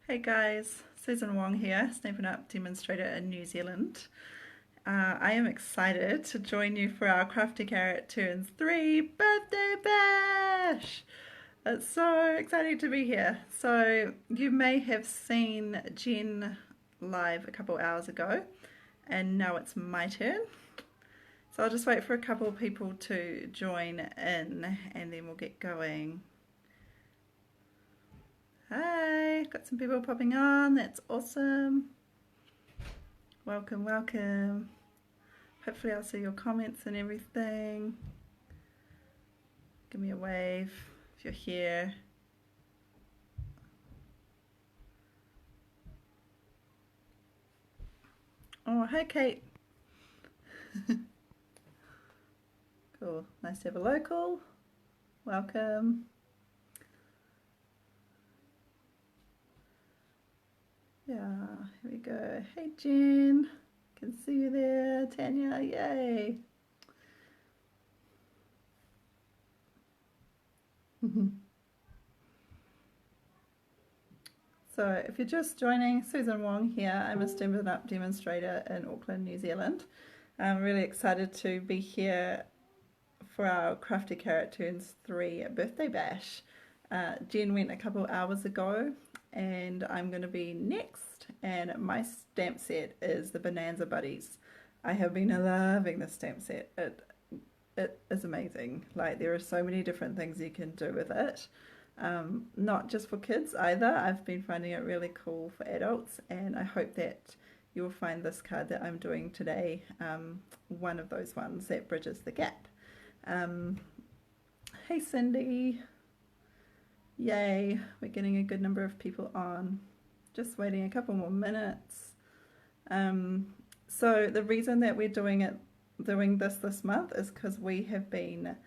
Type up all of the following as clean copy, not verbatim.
Hey guys, Susan Wong here, Stampin Up demonstrator in New Zealand. I am excited to join you for our Crafty Carrot Turns 3 birthday bash! It's so exciting to be here. So you may have seen Jen live a couple hours ago and now it's my turn. So I'll just wait for a couple of people to join in and then we'll get going. Hi, got some people popping on, that's awesome. Welcome, welcome. Hopefully I'll see your comments and everything. Give me a wave if you're here. Oh, hi Kate. Cool, nice to have a local. Welcome. Yeah, here we go. Hey Jen, can see you there. Tanya, yay. So if you're just joining, Susan Wong here. I'm a Stampin Up demonstrator in Auckland, New Zealand. I'm really excited to be here for our Crafty Carrot Turns 3 birthday bash. Jen went a couple hours ago and I'm going to be next, and my stamp set is the Bonanza Buddies. I have been loving this stamp set. It is amazing. Like, there are so many different things you can do with it. Not just for kids either. I've been finding it really cool for adults, and I hope that you'll find this card that I'm doing today one of those ones that bridges the gap. Hey Cindy, yay, we're getting a good number of people on. Just waiting a couple more minutes. So the reason that we're doing this month is because we have been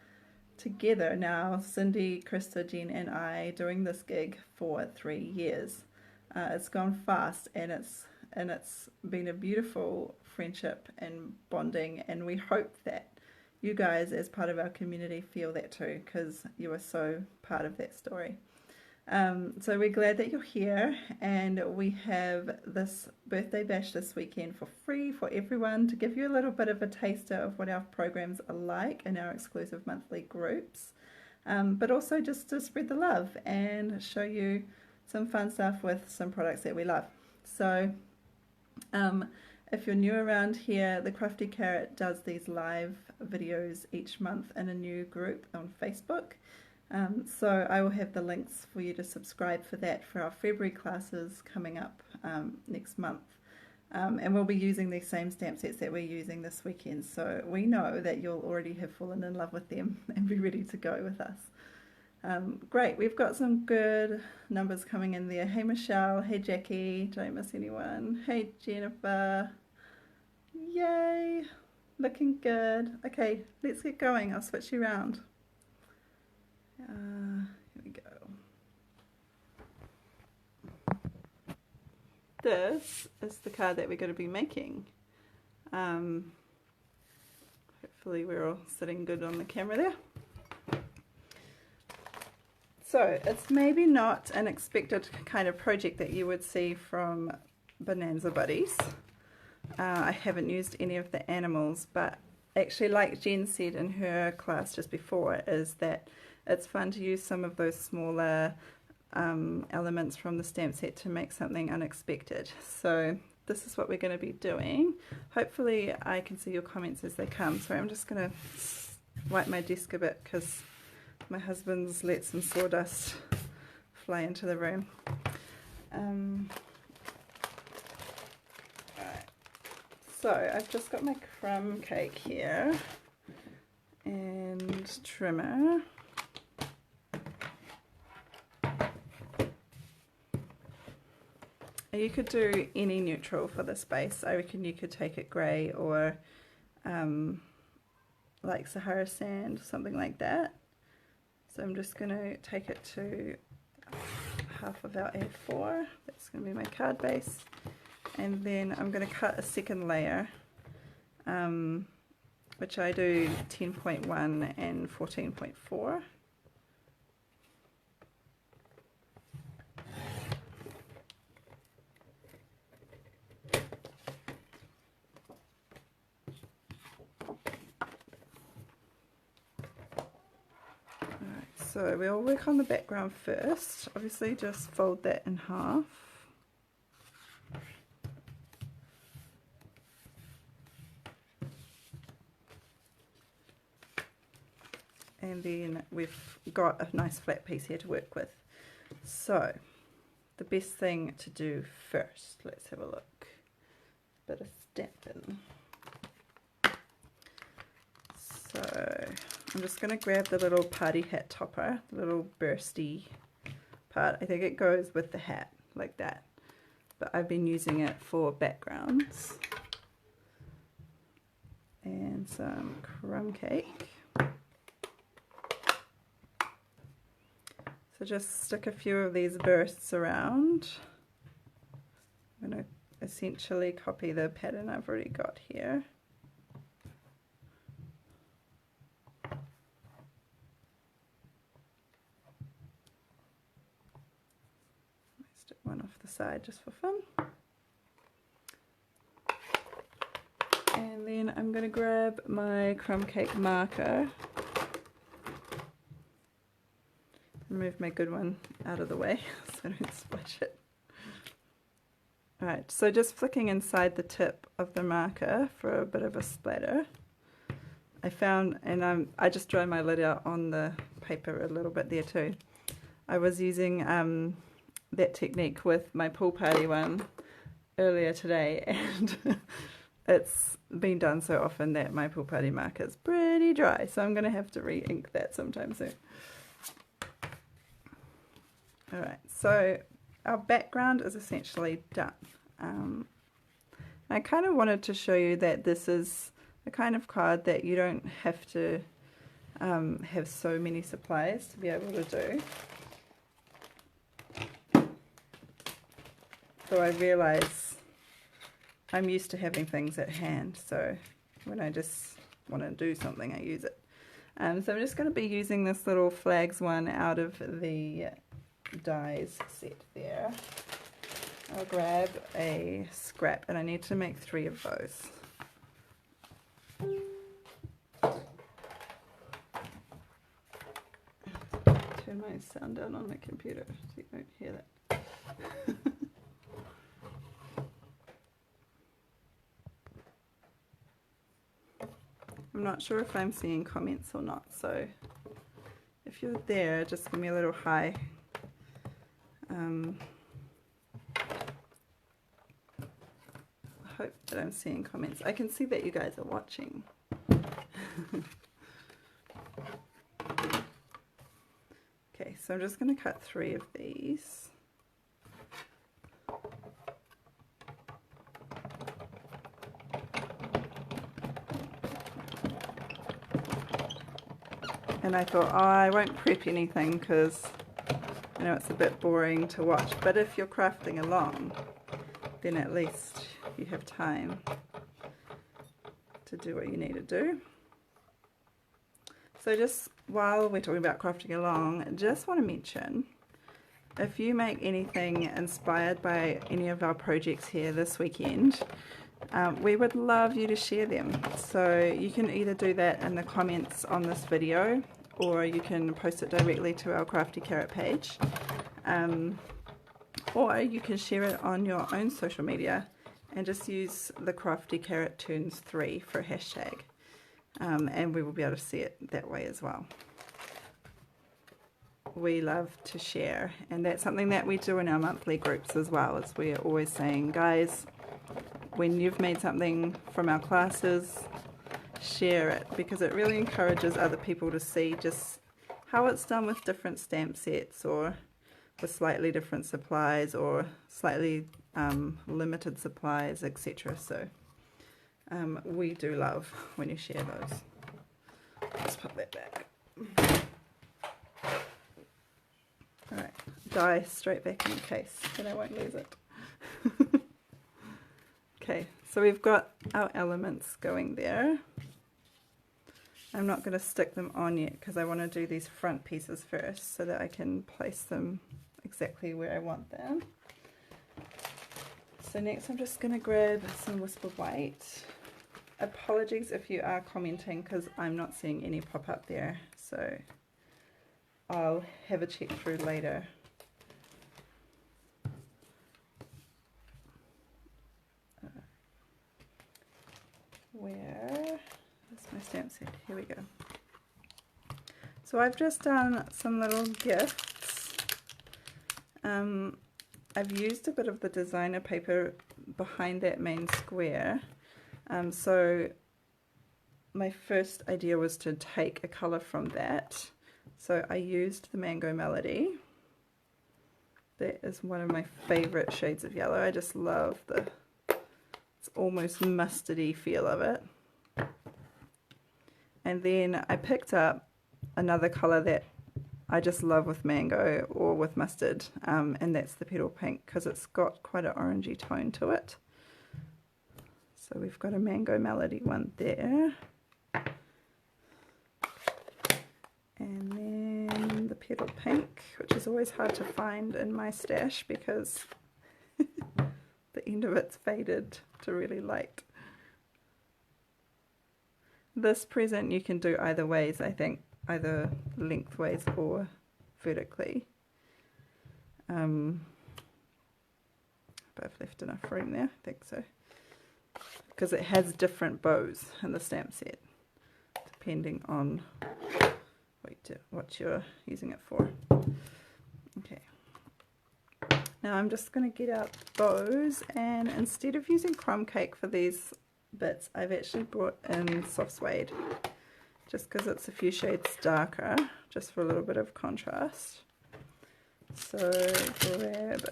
together now, Cindy, Krista, Jen and I, doing this gig for 3 years. It's gone fast, and it's been a beautiful friendship and bonding, and we hope that you guys as part of our community feel that too, because you are so part of that story. So we're glad that you're here, and we have this birthday bash this weekend for free for everyone, to give you a little bit of a taster of what our programs are like in our exclusive monthly groups, but also just to spread the love and show you some fun stuff with some products that we love. So if you're new around here, the Crafty Carrot does these live videos each month in a new group on Facebook. So I will have the links for you to subscribe for that for our February classes coming up next month. And we'll be using these same stamp sets that we're using this weekend, so we know that you'll already have fallen in love with them and be ready to go with us. Great, we've got some good numbers coming in there. Hey Michelle, hey Jackie, did I miss anyone? Hey Jennifer, yay, looking good. Okay, let's get going. I'll switch you around. Here we go. This is the card that we're going to be making. Hopefully we're all sitting good on the camera there. So it's maybe not an expected kind of project that you would see from Bonanza Buddies. I haven't used any of the animals, but actually, like Jen said in her class just before, is that it's fun to use some of those smaller elements from the stamp set to make something unexpected. So this is what we're going to be doing. Hopefully I can see your comments as they come. So I'm just going to wipe my desk a bit because my husband's let some sawdust fly into the room. Right. So I've just got my crumb cake here and trimmer. You could do any neutral for this base. I reckon you could take it grey or like Sahara sand, something like that. So I'm just going to take it to half of our A4. That's going to be my card base. And then I'm going to cut a second layer, which I do 10.1 and 14.4. So we'll work on the background first. Obviously just fold that in half. And then we've got a nice flat piece here to work with. So the best thing to do first, let's have a look. Bit of Stampin'. So I'm just going to grab the little party hat topper, the little bursty part. I think it goes with the hat like that, but I've been using it for backgrounds. And some crumb cake. So just stick a few of these bursts around. I'm going to essentially copy the pattern I've already got here. Stick one off the side just for fun. And then I'm going to grab my crumb cake marker. Move my good one out of the way so I don't splash it. Alright, so just flicking inside the tip of the marker for a bit of a splatter. I found, and I just dry my lid out on the paper a little bit there too. I was using that technique with my pool party one earlier today, and it's been done so often that my pool party marker is pretty dry, so I'm going to have to re-ink that sometime soon. Alright, so our background is essentially done. I kind of wanted to show you that this is the kind of card that you don't have to have so many supplies to be able to do. So I realize I'm used to having things at hand, so when I just want to do something I use it. So I'm just going to be using this little flags one out of the dies set there. I'll grab a scrap, and I need to make 3 of those. Turn my sound down on my computer so you don't hear that. I'm not sure if I'm seeing comments or not, so if you're there, just give me a little hi. I hope that I'm seeing comments. I can see that you guys are watching. Okay, so I'm just going to cut 3 of these. And I thought, oh, I won't prep anything because I know it's a bit boring to watch, but if you're crafting along, then at least you have time to do what you need to do. So just while we're talking about crafting along, I just want to mention, if you make anything inspired by any of our projects here this weekend, we would love you to share them. So you can either do that in the comments on this video, or you can post it directly to our Crafty Carrot page, or you can share it on your own social media and just use the Crafty Carrot Turns 3 for a hashtag, and we will be able to see it that way as well. We love to share, and that's something that we do in our monthly groups as well, as we're always saying, guys, when you've made something from our classes, share it, because it really encourages other people to see just how it's done with different stamp sets, or with slightly different supplies, or slightly limited supplies, etc. So we do love when you share those. Let's put that back. Alright, die straight back in the case, then I won't lose it. Okay, so we've got our elements going there. I'm not going to stick them on yet because I want to do these front pieces first so that I can place them exactly where I want them. So next I'm just going to grab some Whisper White. Apologies if you are commenting because I'm not seeing any pop up there, so I'll have a check through later. Where is my stamp set? Here we go. So I've just done some little gifts. I've used a bit of the designer paper behind that main square. So my first idea was to take a colour from that. So I used the Mango Melody. That is one of my favourite shades of yellow. I just love the, it's almost mustardy feel of it. And then I picked up another colour that I just love with mango or with mustard, and that's the Petal Pink, because it's got quite an orangey tone to it. So we've got a Mango Melody one there. And then the Petal Pink, which is always hard to find in my stash because the end of it's faded to really light. This present you can do either ways, I think, either lengthways or vertically. But I've left enough room there, I think so. Because it has different bows in the stamp set, depending on what you're using it for. Okay. Now I'm just going to get out bows, and instead of using crumb cake for these bits, I've actually brought in soft suede, just because it's a few shades darker, just for a little bit of contrast. So grab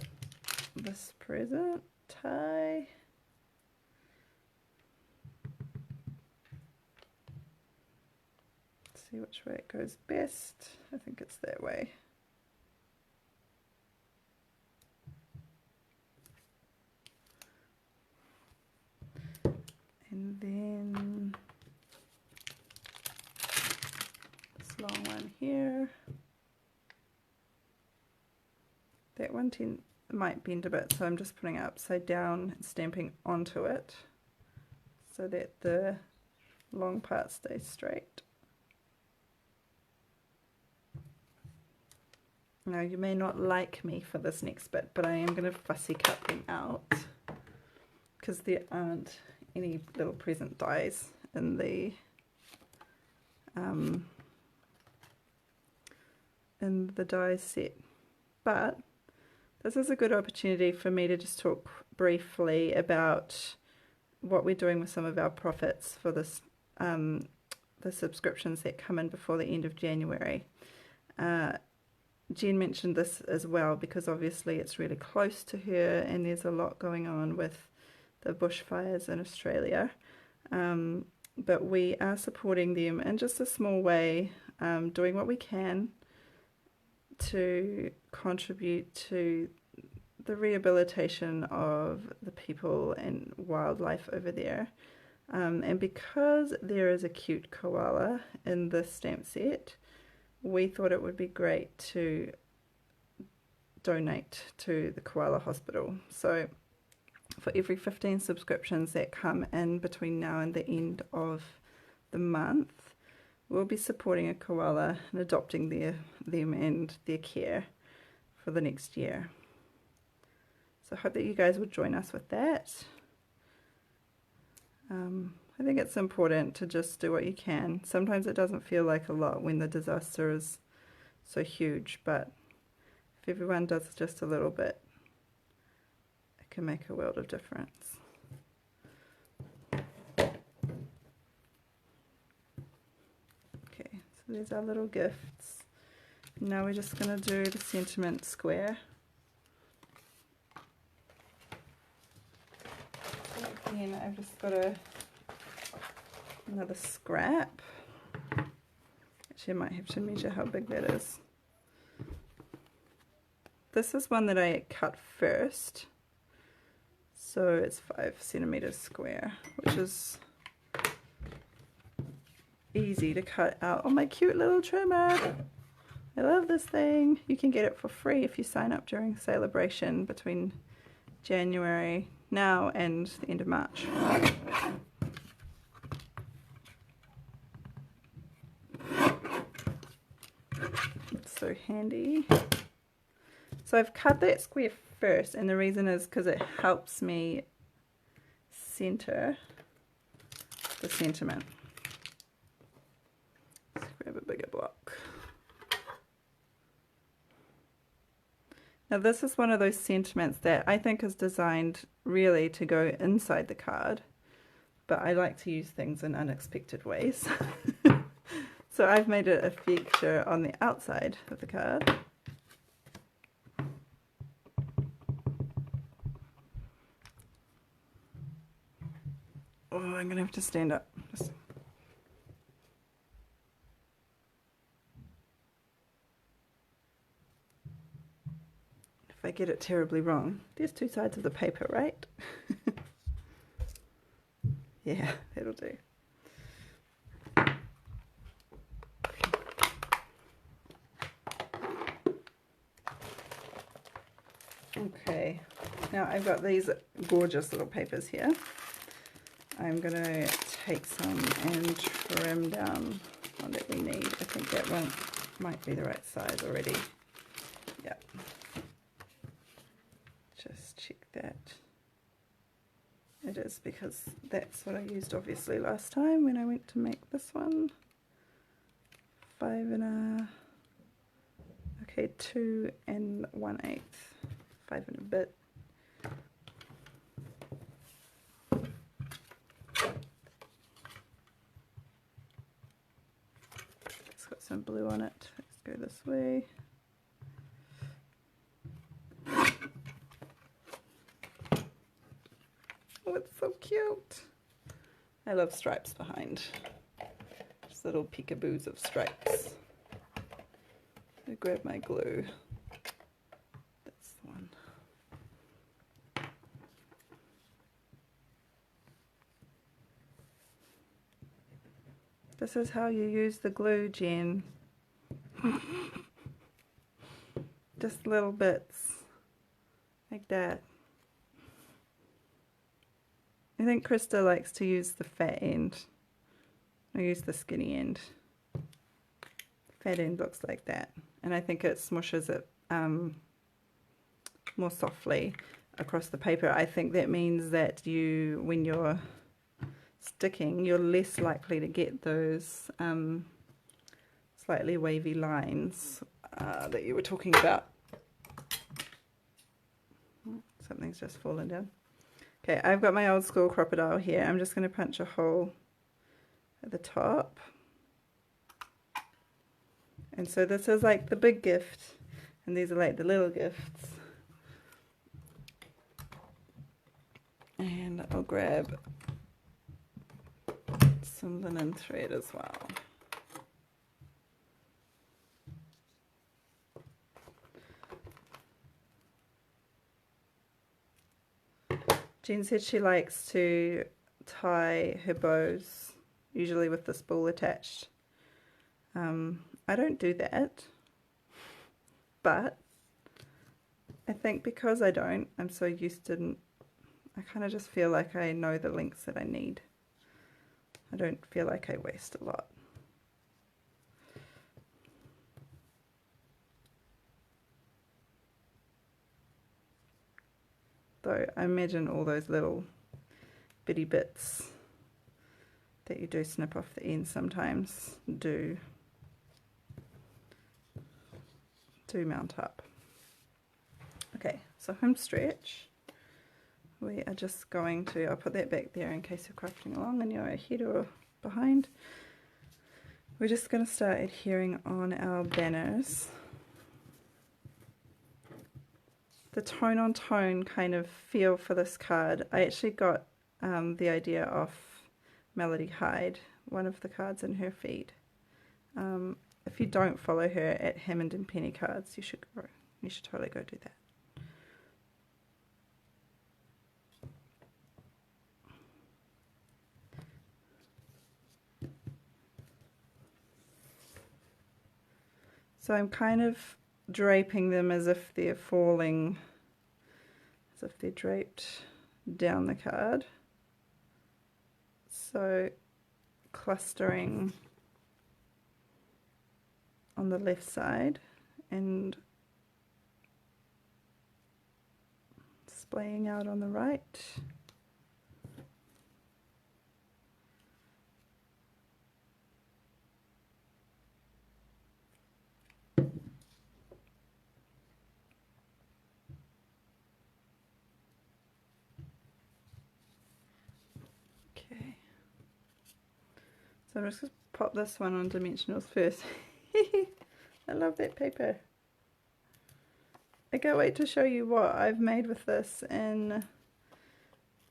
this present, tie, see which way it goes best. I think it's that way. And then this long one here. That one might bend a bit, so I'm just putting it upside down and stamping onto it so that the long part stays straight. Now you may not like me for this next bit, but I am going to fussy cut them out because there aren't any little present dies in the die set. But this is a good opportunity for me to just talk briefly about what we're doing with some of our profits for this, the subscriptions that come in before the end of January. Jen mentioned this as well because obviously it's really close to her and there's a lot going on with the bushfires in Australia. But we are supporting them in just a small way, doing what we can to contribute to the rehabilitation of the people and wildlife over there. And because there is a cute koala in this stamp set, we thought it would be great to donate to the koala hospital. So for every 15 subscriptions that come in between now and the end of the month, we'll be supporting a koala and adopting them and their care for the next year. So I hope that you guys would join us with that. I think it's important to just do what you can. Sometimes it doesn't feel like a lot when the disaster is so huge, but if everyone does just a little bit, it can make a world of difference. Okay, so there's our little gifts. Now we're just going to do the sentiment square. Again, I've just got another scrap. Actually, I might have to measure how big that is. This is one that I cut first, so it's 5 centimeters square, which is easy to cut out on my cute little trimmer. I love this thing. You can get it for free if you sign up during celebration between January now and the end of March. It's so handy. So I've cut that square first, and the reason is because it helps me center the sentiment. Let's grab a bigger block. Now this is one of those sentiments that I think is designed really to go inside the card, but I like to use things in unexpected ways. So I've made it a feature on the outside of the card. Oh, I'm going to have to stand up. Just... If I get it terribly wrong, there's two sides of the paper, right? Yeah, that'll do. Okay, now I've got these gorgeous little papers here. I'm going to take some and trim down one that we need. I think that one might be the right size already. Yep. Just check that. It is, because that's what I used obviously last time when I went to make this one. 2 1/8. 5 and a bit. It's got some blue on it. Let's go this way. Oh, it's so cute. I love stripes behind. Just little peekaboos of stripes. I grab my glue. That's the one. This is how you use the glue, Jen. Just little bits like that. I think Krista likes to use the fat end. I use the skinny end. Fat end looks like that, and I think it smushes it more softly across the paper. I think that means that when you're sticking, you're less likely to get those slightly wavy lines that you were talking about. Something's just fallen down. Okay, I've got my old school crocodile here. I'm just going to punch a hole at the top. And so this is like the big gift, and these are like the little gifts. And I'll grab some linen thread as well. Jen said she likes to tie her bows, usually with the spool attached. I don't do that, but I think because I don't, I'm so used to, I kind of just feel like I know the lengths that I need. I don't feel like I waste a lot. Though I imagine all those little bitty bits that you do snip off the end sometimes do mount up. Okay, so home stretch. We are just going to, I'll put that back there in case you're crafting along and you're ahead or behind. We're just going to start adhering on our banners. The tone on tone kind of feel for this card, I actually got the idea off Melody Hyde, one of the cards in her feed. If you don't follow her at Hammond and Penny Cards, you should totally go do that. So I'm kind of draping them as if they're falling, as if they're draped down the card. So clustering on the left side and splaying out on the right. Okay, so I'm just going to pop this one on dimensionals first. I love that paper. I can't wait to show you what I've made with this in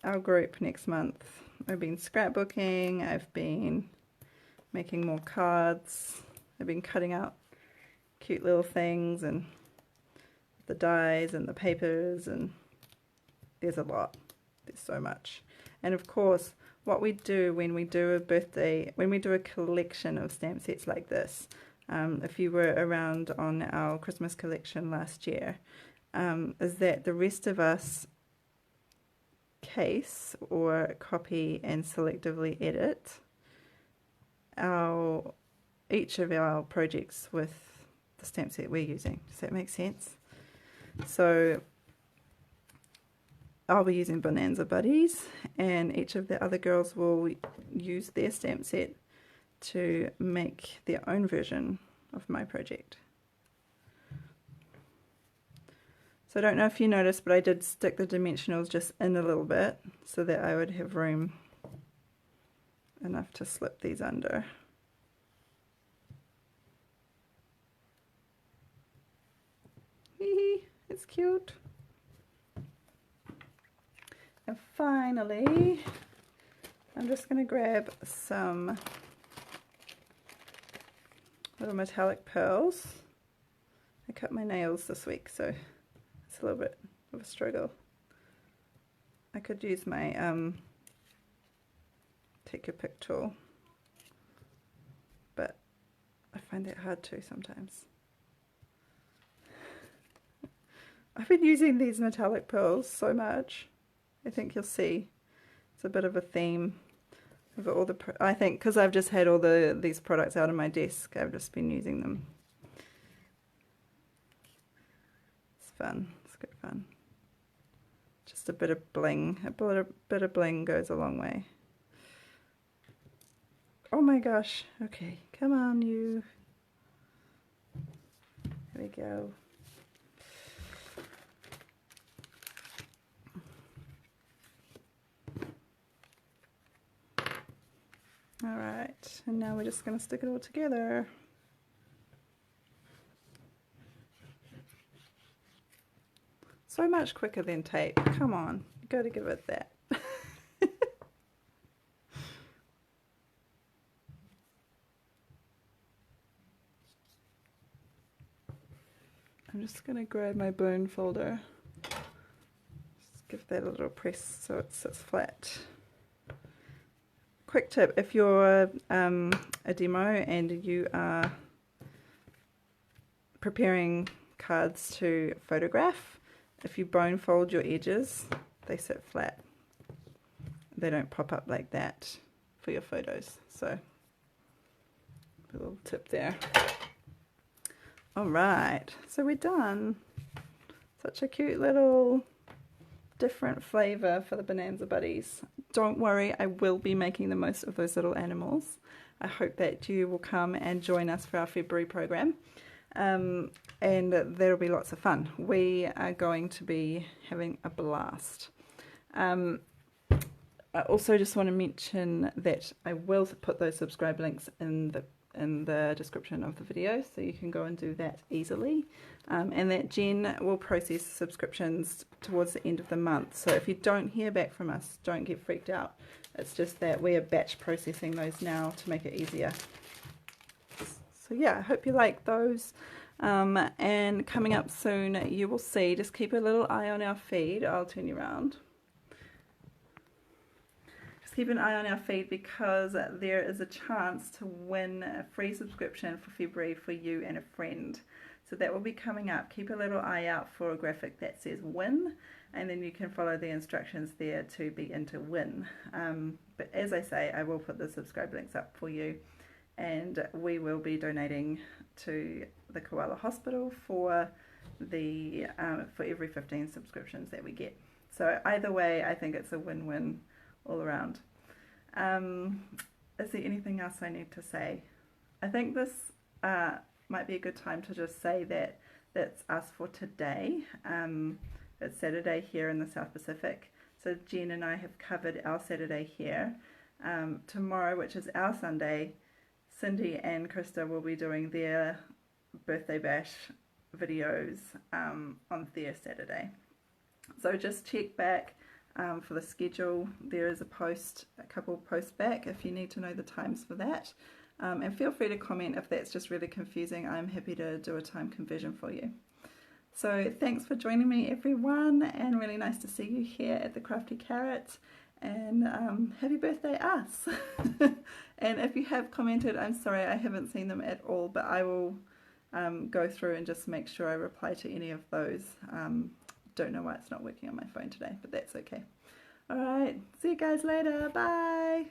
our group next month. I've been scrapbooking, I've been making more cards, I've been cutting out cute little things and the dies and the papers, and there's a lot. There's so much. And of course, what we do when we do a birthday, when we do a collection of stamp sets like this, if you were around on our Christmas collection last year, is that the rest of us case or copy and selectively edit each of our projects with the stamp set we're using. Does that make sense? So I'll be using Bonanza Buddies, and each of the other girls will use their stamp set to make their own version of my project. So I don't know if you noticed, but I did stick the dimensionals just in a little bit so that I would have room enough to slip these under. It's cute. And finally, I'm just going to grab some little metallic pearls. I cut my nails this week, so it's a little bit of a struggle. I could use my take your pick tool, but I find that hard too sometimes. I've been using these metallic pearls so much. I think you'll see it's a bit of a theme of all the, I think because I've just had all these products out on my desk, I've just been using them. It's fun, it's good fun. Just a bit of bling, bit of bling goes a long way. Oh my gosh, okay, come on you. There we go. Alright, and now we're just going to stick it all together. So much quicker than tape. Come on, you got to give it that. I'm just going to grab my bone folder. Just give that a little press so it sits flat. Quick tip, if you're a demo and you are preparing cards to photograph, if you bone fold your edges, they sit flat. They don't pop up like that for your photos. So, a little tip there. Alright, so we're done. Such a cute little different flavour for the Bonanza Buddies. Don't worry, I will be making the most of those little animals. I hope that you will come and join us for our February program, and there'll be lots of fun. We are going to be having a blast. I also just want to mention that I will put those subscribe links in the description of the video, so you can go and do that easily, and that Jen will process subscriptions towards the end of the month. So if you don't hear back from us, don't get freaked out. It's just that we are batch processing those now to make it easier. So yeah, I hope you like those, and coming up soon you will see, just keep a little eye on our feed. I'll turn you around. Keep an eye on our feed, because there is a chance to win a free subscription for February for you and a friend. So that will be coming up. Keep a little eye out for a graphic that says win, and then you can follow the instructions there to be in to win. But as I say, I will put the subscribe links up for you, and we will be donating to the Koala Hospital for the for every 15 subscriptions that we get. So either way, I think it's a win-win all around. Is there anything else I need to say? I think this might be a good time to just say that that's us for today. It's Saturday here in the South Pacific. So Jen and I have covered our Saturday here. Tomorrow, which is our Sunday, Cindy and Krista will be doing their birthday bash videos on their Saturday. So just check back for the schedule. There is a couple posts back if you need to know the times for that. And feel free to comment if that's just really confusing. I'm happy to do a time conversion for you. So thanks for joining me, everyone, and really nice to see you here at the Crafty Carrot. And happy birthday, us! And if you have commented, I'm sorry I haven't seen them at all, but I will go through and just make sure I reply to any of those. Don't know why it's not working on my phone today, but that's okay. Alright, see you guys later. Bye!